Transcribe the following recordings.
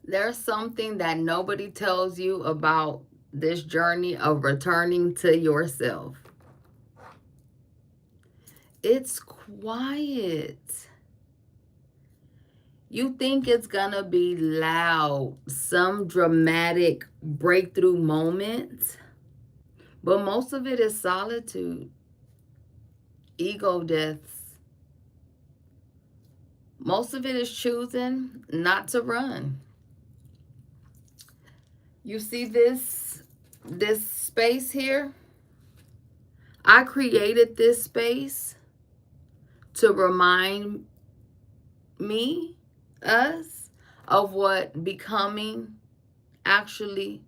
There's something that nobody tells you about this journey of returning to yourself. It's quiet. You think it's gonna be loud, some dramatic breakthrough moment, but most of it is solitude, ego deaths. Most of it is choosing not to run. You see this space here? I created this space to remind me, us, of what becoming actually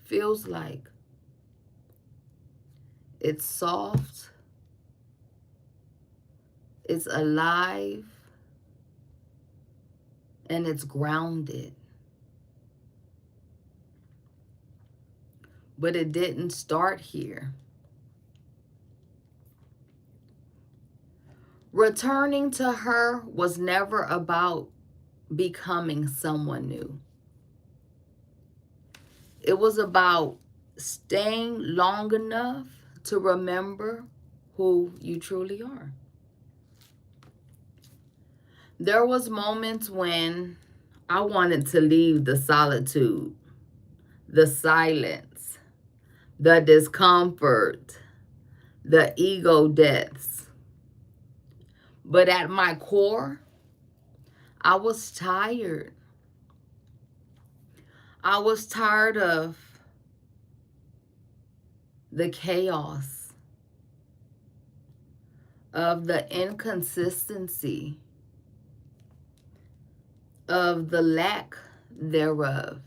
feels like. It's soft, it's alive, and it's grounded. But it didn't start here. Returning to her was never about becoming someone new. It was about staying long enough to remember who you truly are. There was moments when I wanted to leave the solitude, the silence, the discomfort, the ego deaths. But at my core, I was tired. I was tired of the chaos, of the inconsistency, of the lack thereof,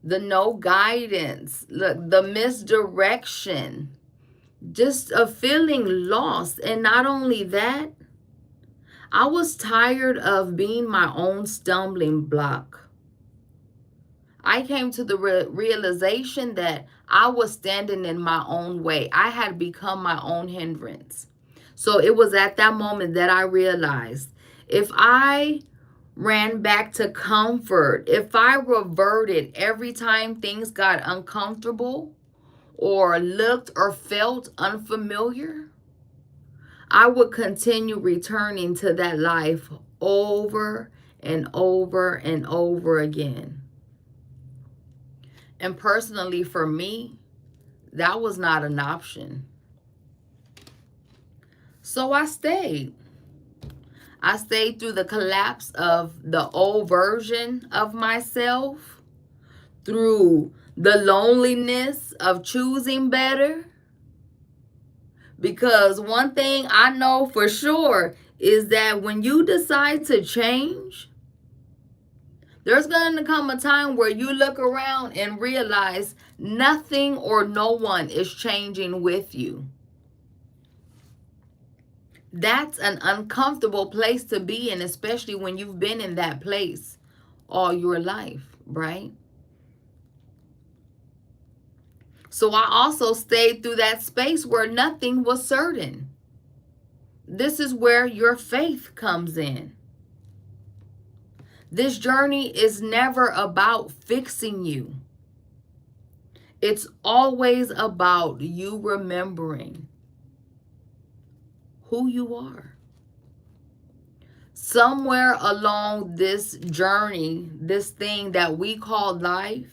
the no guidance, the misdirection, just a feeling lost. And not only that, I was tired of being my own stumbling block. I came to the realization that I was standing in my own way. I had become my own hindrance. So it was at that moment that I realized if I ran back to comfort, if I reverted every time things got uncomfortable or looked or felt unfamiliar, I would continue returning to that life over and over and over again. And personally, for me, that was not an option. So I stayed. I stayed through the collapse of the old version of myself, through the loneliness of choosing better. Because one thing I know for sure is that when you decide to change, there's going to come a time where you look around and realize nothing or no one is changing with you. That's an uncomfortable place to be in, especially when you've been in that place all your life, right? So I also stayed through that space where nothing was certain. This is where your faith comes in. This journey is never about fixing you. It's always about you remembering who you are. Somewhere along this journey, this thing that we call life,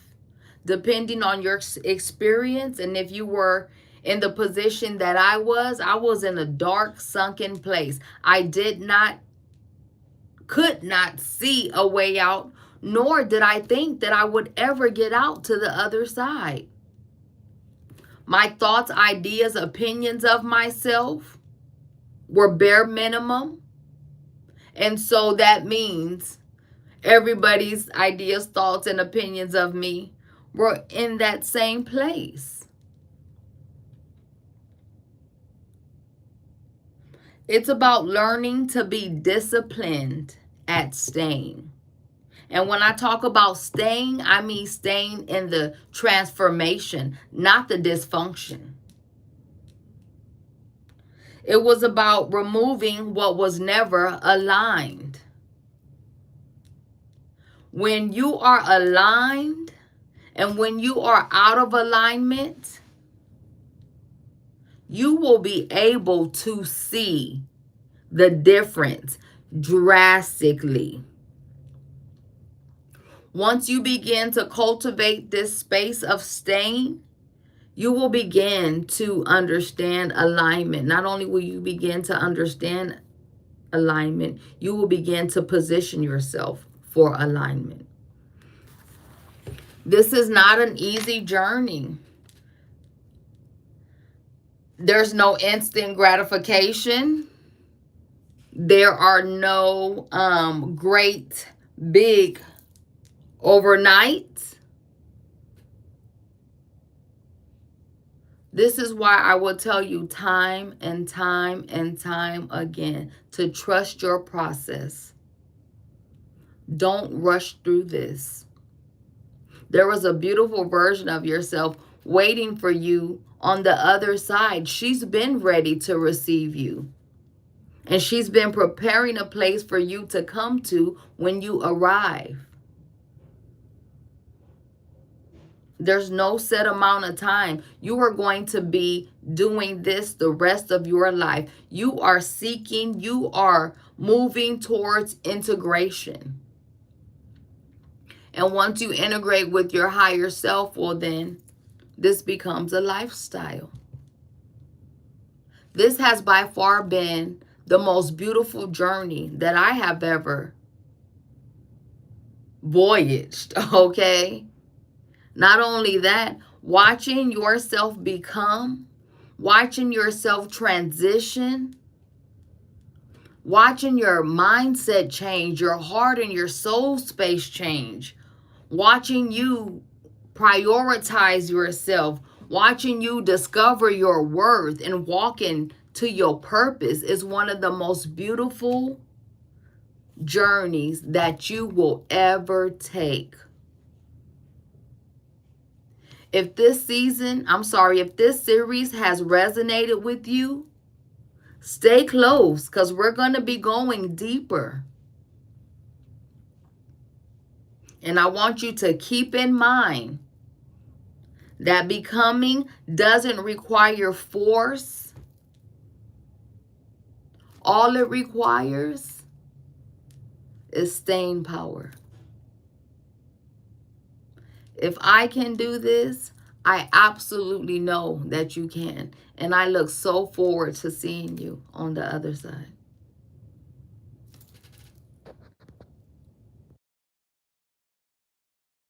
depending on your experience, and if you were in the position that I was in a dark, sunken place. I could not see a way out, nor did I think that I would ever get out to the other side. My thoughts, ideas, opinions of myself were bare minimum. And so that means everybody's ideas, thoughts, and opinions of me were in that same place. It's about learning to be disciplined at staying. And when I talk about staying, I mean staying in the transformation, not the dysfunction. It was about removing what was never aligned. When you are aligned and when you are out of alignment, you will be able to see the difference drastically. Once you begin to cultivate this space of staying, you will begin to understand alignment. Not only will you begin to understand alignment, you will begin to position yourself for alignment. This is not an easy journey. There's no instant gratification. There are no great big overnight. This is why I will tell you time and time and time again to trust your process. Don't rush through this. There was a beautiful version of yourself waiting for you on the other side. She's been ready to receive you. And she's been preparing a place for you to come to when you arrive. There's no set amount of time. You are going to be doing this the rest of your life. You are seeking, you are moving towards integration. And once you integrate with your higher self, well then, this becomes a lifestyle. This has by far been the most beautiful journey that I have ever voyaged, okay? Not only that, watching yourself become, watching yourself transition, watching your mindset change, your heart and your soul space change, watching you prioritize yourself, watching you discover your worth and walk into your purpose is one of the most beautiful journeys that you will ever take. If this if this series has resonated with you, stay close because we're going to be going deeper. And I want you to keep in mind that becoming doesn't require force. All it requires is staying power. If I can do this, I absolutely know that you can. And I look so forward to seeing you on the other side.